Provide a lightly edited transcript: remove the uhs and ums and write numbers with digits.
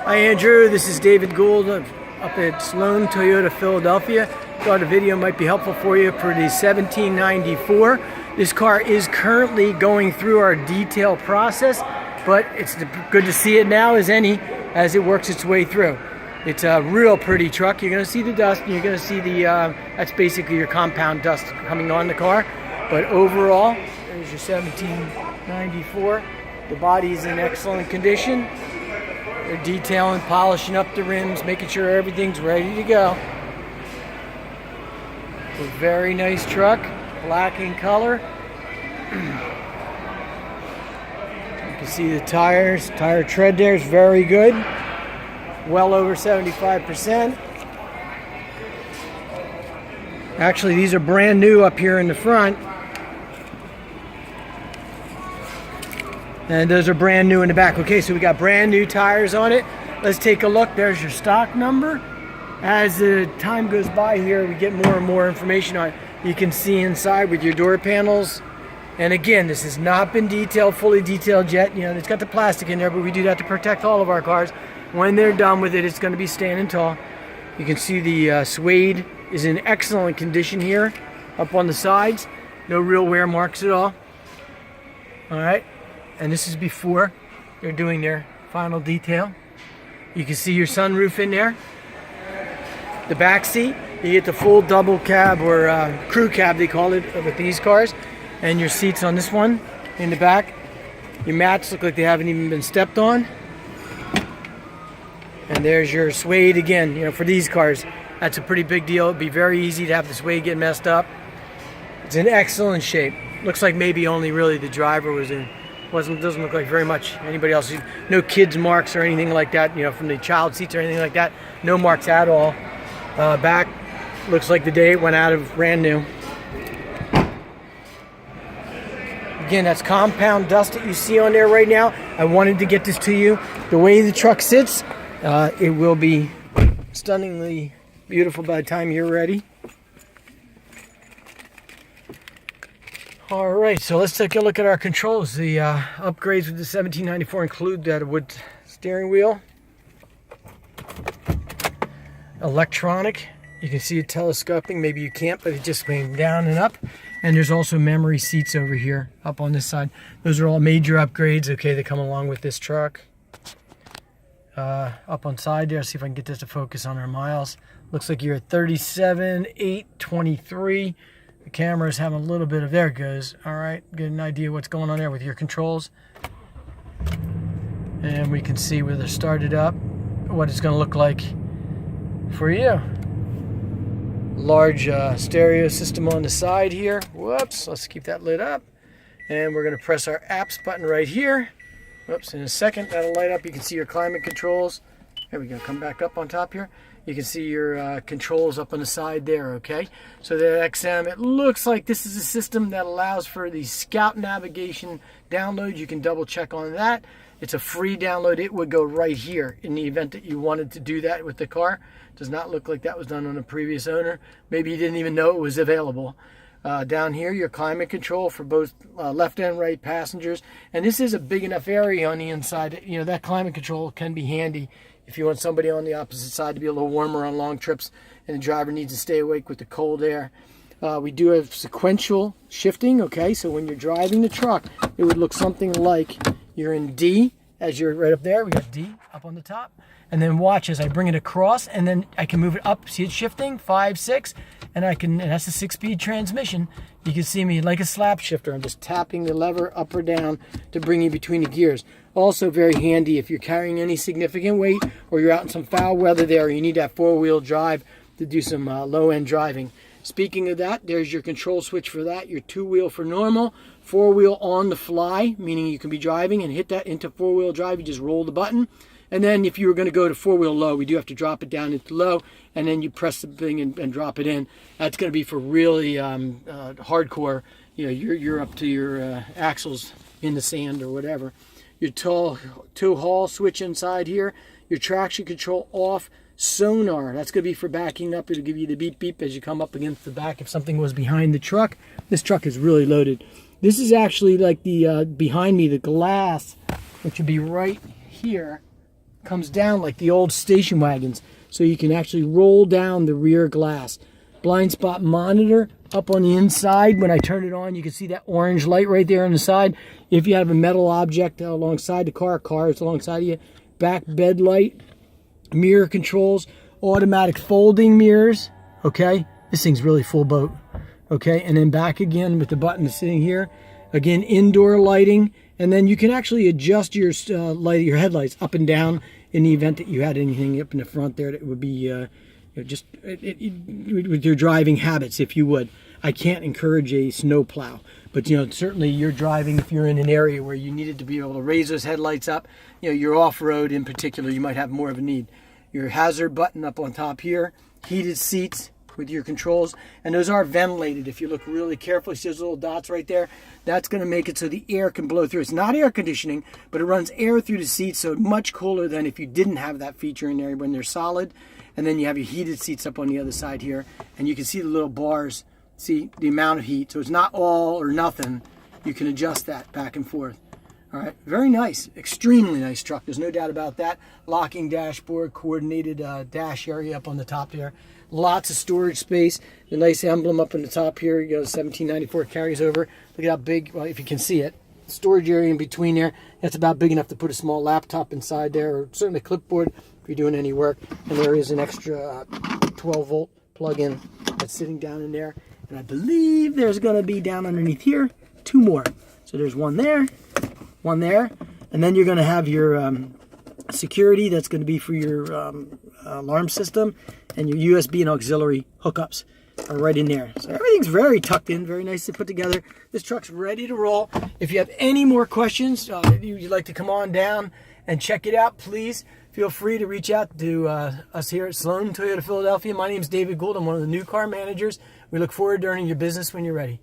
Hi Andrew, this is David Gould up at Sloane, Toyota, Philadelphia. Thought a video might be helpful for you for the 1794. This car is currently going through our detail process, but it's good to see it now as it works its way through. It's a real pretty truck. You're going to see the dust, and you're going to see the, that's basically your compound dust coming on the car. But overall, there's your 1794. The body is in excellent condition. They're detailing, polishing up the rims, making sure everything's ready to go. It's a very nice truck, black in color. You can see the tires. Tire tread there is very good. Well over 75%. Actually, these are brand new up here in the front. And those are brand new in the back. Okay, so we got brand new tires on it. Let's take a look. There's your stock number. As the time goes by here, we get more and more information on it. You can see inside with your door panels. And again, this has not been detailed, fully detailed yet. You know, it's got the plastic in there, but we do that to protect all of our cars. When they're done with it, it's going to be standing tall. You can see the suede is in excellent condition here, up on the sides. No real wear marks at all. All right. And this is before they're doing their final detail. You can see your sunroof in there. The back seat, you get the full double cab or crew cab, they call it with these cars. And your seats on this one in the back. Your mats look like they haven't even been stepped on. And there's your suede again. You know, for these cars, that's a pretty big deal. It'd be very easy to have the suede get messed up. It's in excellent shape. Looks like maybe only really the driver was in. Doesn't look like very much anybody else. No kids marks or anything like that, you know, from the child seats or anything like that. No marks at all. Back looks like the day it went out of brand new. Again, that's compound dust that you see on there right now. I wanted to get this to you. The way the truck sits, it will be stunningly beautiful by the time you're ready. All right, so let's take a look at our controls. The upgrades with the 1794 include that wood steering wheel, electronic. You can see it telescoping. Maybe you can't, but it just went down and up. And there's also memory seats over here, up on this side. Those are all major upgrades. Okay, they come along with this truck. Up on side there, see if I can get this to focus on our miles. Looks like you're at 37,823. The camera's having a little bit of, there it goes. All right, get an idea what's going on there with your controls. And we can see where they're started up, what it's going to look like for you. Large stereo system on the side here. Whoops, let's keep that lit up. And we're going to press our apps button right here. Whoops, in a second, that'll light up. You can see your climate controls. There we go, come back up on top here. You can see your controls up on the side there, okay? So the XM, it looks like this is a system that allows for the Scout navigation download. You can double check on that. It's a free download. It would go right here in the event that you wanted to do that with the car. Does not look like that was done on a previous owner. Maybe you didn't even know it was available. Down here, your climate control for both left and right passengers. And this is a big enough area on the inside. You know, that climate control can be handy if you want somebody on the opposite side to be a little warmer on long trips and the driver needs to stay awake with the cold air. We do have sequential shifting, okay? So when you're driving the truck, it would look something like you're in D, as you're right up there. We got D up on the top. And then watch as I bring it across, and then I can move it up. See it shifting, 5, 6, and and that's a 6-speed transmission. You can see me like a slap shifter. I'm just tapping the lever up or down to bring you between the gears. Also very handy if you're carrying any significant weight or you're out in some foul weather there, you need that 4-wheel drive to do some low-end driving. Speaking of that, there's your control switch for that. Your 2-wheel for normal, 4-wheel on the fly, meaning you can be driving and hit that into 4-wheel drive. You just roll the button. And then if you were going to go to 4-wheel low, we do have to drop it down into low, and then you press the thing and drop it in. That's going to be for really hardcore. You know, you're up to your axles in the sand or whatever. Your tow haul switch inside here. Your traction control off. Sonar, that's going to be for backing up. It'll give you the beep beep as you come up against the back if something was behind the truck. This truck is really loaded. This is actually like the behind me, the glass, which would be right here. comes down like the old station wagons. So you can actually roll down the rear glass. Blind spot monitor up on the inside. When I turn it on, you can see that orange light right there on the side. If you have a metal object alongside the car is alongside of you. Back bed light, mirror controls, automatic folding mirrors. Okay, this thing's really full boat. Okay, and then back again with the button sitting here. Again, indoor lighting, and then you can actually adjust your your headlights up and down in the event that you had anything up in the front there that would be just with your driving habits, if you would. I can't encourage a snow plow, but certainly you're driving, if you're in an area where you needed to be able to raise those headlights up, you're off-road in particular, you might have more of a need. Your hazard button up on top here, heated seats with your controls, and those are ventilated. If you look really carefully, see those little dots right there? That's going to make it so the air can blow through. It's not air conditioning, but it runs air through the seats, so much cooler than if you didn't have that feature in there when they're solid. And then you have your heated seats up on the other side here, and you can see the little bars, see the amount of heat. So it's not all or nothing. You can adjust that back and forth. All right, very nice, extremely nice truck. There's no doubt about that. Locking dashboard, coordinated dash area up on the top there. Lots of storage space. The nice emblem up on the top here. You got 1794 carries over. Look at how big, well, if you can see it. Storage area in between there. That's about big enough to put a small laptop inside there, or certainly a clipboard if you're doing any work. And there is an extra 12-volt plug-in that's sitting down in there. And I believe there's going to be down underneath here 2 more. So there's one there, and then you're going to have your security. That's going to be for your alarm system, and your USB and auxiliary hookups are right in there. So everything's very tucked in, very nicely put together. This truck's ready to roll. If you have any more questions, you'd like to come on down and check it out, please feel free to reach out to us here at Sloane Toyota Philadelphia. My name is David Gould. I'm one of the new car managers. We look forward to earning your business when you're ready.